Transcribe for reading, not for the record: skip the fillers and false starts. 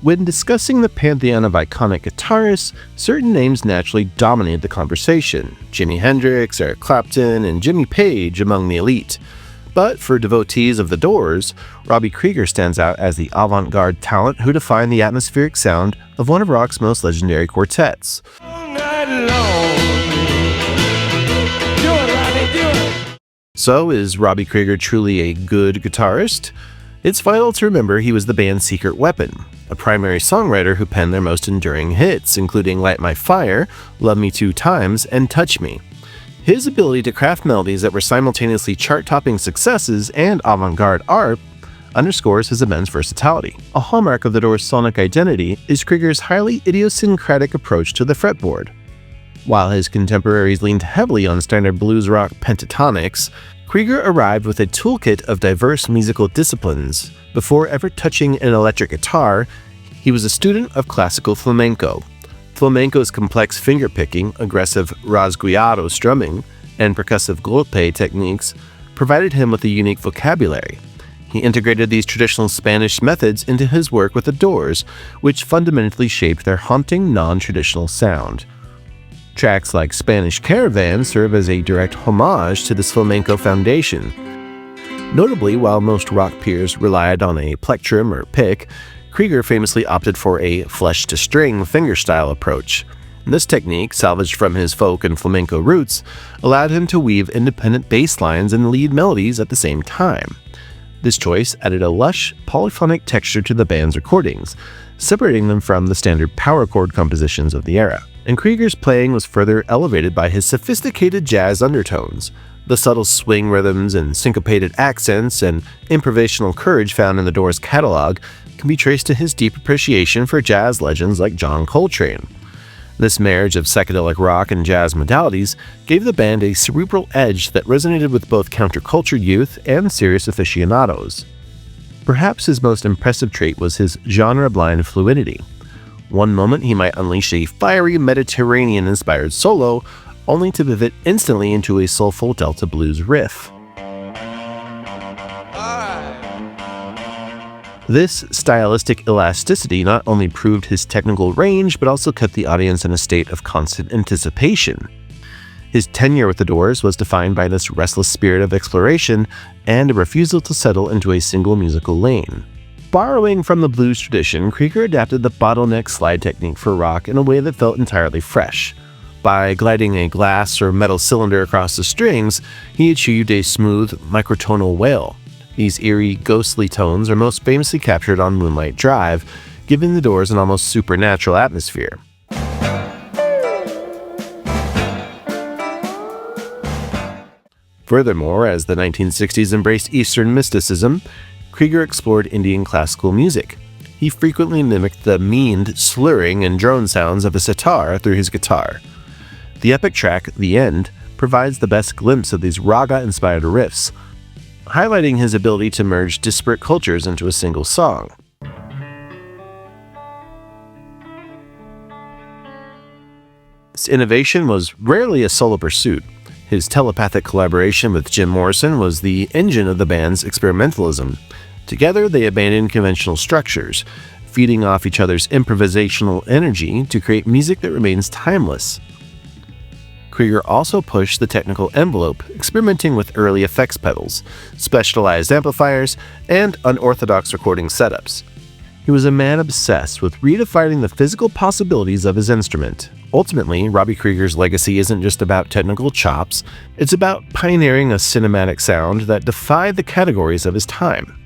When discussing the pantheon of iconic guitarists, certain names naturally dominate the conversation: Jimi Hendrix, Eric Clapton, and Jimmy Page among the elite. But for devotees of the Doors, Robby Krieger stands out as the avant-garde talent who defined the atmospheric sound of one of rock's most legendary quartets. So, is Robby Krieger truly a good guitarist? It's vital to remember he was the band's secret weapon, a primary songwriter who penned their most enduring hits, including Light My Fire, Love Me Two Times, and Touch Me. His ability to craft melodies that were simultaneously chart-topping successes and avant-garde art underscores his immense versatility. A hallmark of the Doors' sonic identity is Krieger's highly idiosyncratic approach to the fretboard. While his contemporaries leaned heavily on standard blues rock pentatonics, Krieger arrived with a toolkit of diverse musical disciplines. Before ever touching an electric guitar, he was a student of classical flamenco. Flamenco's complex finger-picking, aggressive rasgueado strumming, and percussive golpe techniques provided him with a unique vocabulary. He integrated these traditional Spanish methods into his work with the Doors, which fundamentally shaped their haunting, non-traditional sound. Tracks like Spanish Caravan serve as a direct homage to this flamenco foundation. Notably, while most rock peers relied on a plectrum or pick, Krieger famously opted for a flesh-to-string fingerstyle approach. This technique, salvaged from his folk and flamenco roots, allowed him to weave independent bass lines and lead melodies at the same time. This choice added a lush, polyphonic texture to the band's recordings, separating them from the standard power chord compositions of the era. And Krieger's playing was further elevated by his sophisticated jazz undertones. The subtle swing rhythms and syncopated accents and improvisational courage found in the Doors' catalog can be traced to his deep appreciation for jazz legends like John Coltrane. This marriage of psychedelic rock and jazz modalities gave the band a cerebral edge that resonated with both counterculture youth and serious aficionados. Perhaps his most impressive trait was his genre-blind fluidity. One moment he might unleash a fiery Mediterranean-inspired solo, only to pivot instantly into a soulful Delta blues riff. This stylistic elasticity not only proved his technical range, but also kept the audience in a state of constant anticipation. His tenure with the Doors was defined by this restless spirit of exploration and a refusal to settle into a single musical lane. Borrowing from the blues tradition, Krieger adapted the bottleneck slide technique for rock in a way that felt entirely fresh. By gliding a glass or metal cylinder across the strings, he achieved a smooth, microtonal wail. These eerie, ghostly tones are most famously captured on Moonlight Drive, giving the Doors an almost supernatural atmosphere. Furthermore, as the 1960s embraced Eastern mysticism, Krieger explored Indian classical music. He frequently mimicked the meaned, slurring, and drone sounds of a sitar through his guitar. The epic track, The End, provides the best glimpse of these raga-inspired riffs, highlighting his ability to merge disparate cultures into a single song. This innovation was rarely a solo pursuit. His telepathic collaboration with Jim Morrison was the engine of the band's experimentalism. Together, they abandoned conventional structures, feeding off each other's improvisational energy to create music that remains timeless. Krieger also pushed the technical envelope, experimenting with early effects pedals, specialized amplifiers, and unorthodox recording setups. He was a man obsessed with redefining the physical possibilities of his instrument. Ultimately, Robby Krieger's legacy isn't just about technical chops, it's about pioneering a cinematic sound that defied the categories of his time.